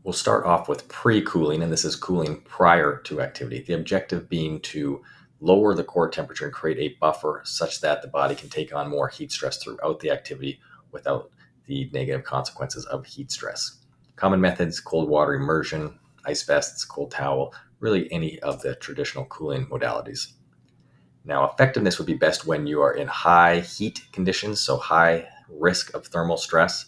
We'll start off with pre-cooling, and this is cooling prior to activity. The objective being to lower the core temperature and create a buffer such that the body can take on more heat stress throughout the activity without the negative consequences of heat stress. Common methods: cold water immersion, ice vests, cold towel, really any of the traditional cooling modalities. Now, effectiveness would be best when you are in high heat conditions, so high risk of thermal stress.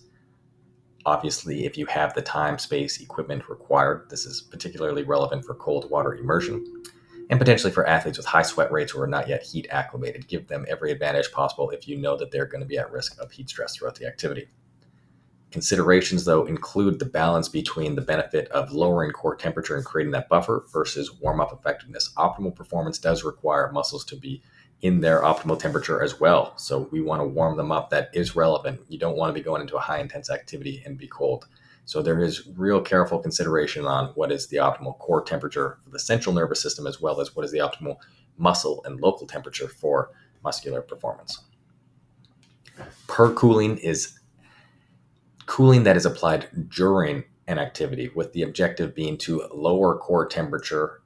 Obviously, if you have the time, space, equipment required, this is particularly relevant for cold water immersion, and potentially for athletes with high sweat rates who are not yet heat acclimated. Give them every advantage possible if you know that they're going to be at risk of heat stress throughout the activity. Considerations, though, include the balance between the benefit of lowering core temperature and creating that buffer versus warm-up effectiveness. Optimal performance does require muscles to be in their optimal temperature as well. So we want to warm them up. That is relevant. You don't want to be going into a high-intense activity and be cold. So there is real careful consideration on what is the optimal core temperature for the central nervous system, as well as what is the optimal muscle and local temperature for muscular performance. Per-cooling is cooling that is applied during an activity, with the objective being to lower core temperature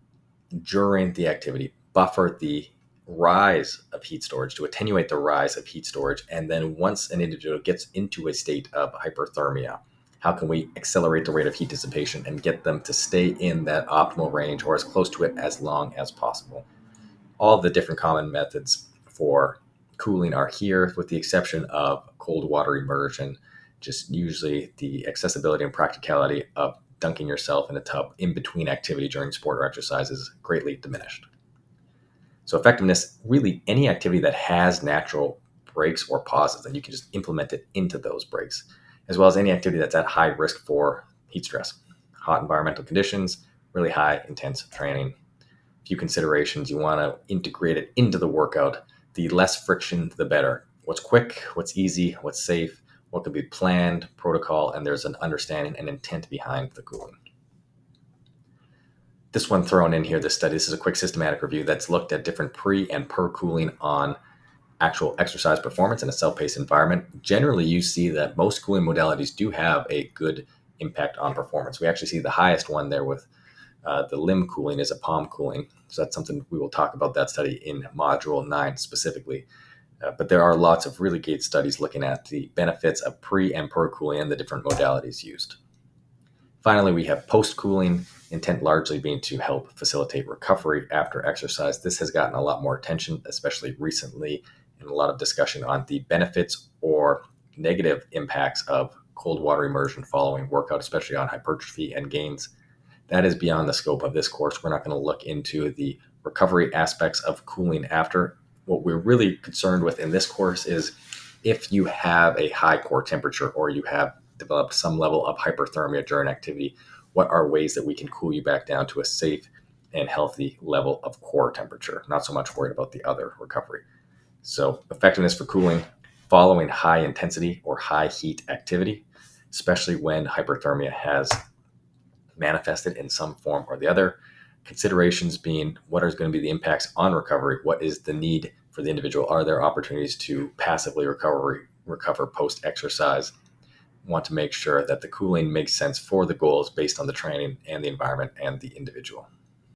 during the activity, buffer the rise of heat storage, to attenuate the rise of heat storage. And then once an individual gets into a state of hyperthermia, how can we accelerate the rate of heat dissipation and get them to stay in that optimal range or as close to it as long as possible? All of the different common methods for cooling are here, with the exception of cold water immersion. Just usually the accessibility and practicality of dunking yourself in a tub in between activity during sport or exercise is greatly diminished. So effectiveness, really any activity that has natural breaks or pauses, and you can just implement it into those breaks, as well as any activity that's at high risk for heat stress. Hot environmental conditions, really high intense training. A few considerations: you want to integrate it into the workout. The less friction, the better. What's quick, what's easy, what's safe, what can be planned, protocol, and there's an understanding and intent behind the cooling. This one thrown in here, this study, this is a quick systematic review that's looked at different pre and per cooling on actual exercise performance in a self-paced environment. Generally, you see that most cooling modalities do have a good impact on performance. We actually see the highest one there with the limb cooling is a palm cooling. So that's something we will talk about that study in module 9 specifically. But there are lots of really great studies looking at the benefits of pre and per cooling and the different modalities used. Finally, we have post-cooling, intent largely being to help facilitate recovery after exercise. This has gotten a lot more attention, especially recently, and a lot of discussion on the benefits or negative impacts of cold water immersion following workout, especially on hypertrophy and gains. That is beyond the scope of this course. We're not going to look into the recovery aspects of cooling after. What we're really concerned with in this course is if you have a high core temperature or you have developed some level of hyperthermia during activity, what are ways that we can cool you back down to a safe and healthy level of core temperature? Not so much worried about the other recovery. So effectiveness for cooling following high intensity or high heat activity, especially when hyperthermia has manifested in some form or the other. Considerations being, what is going to be the impacts on recovery? What is the need for the individual? Are there opportunities to passively recover post-exercise? Want to make sure that the cooling makes sense for the goals based on the training and the environment and the individual.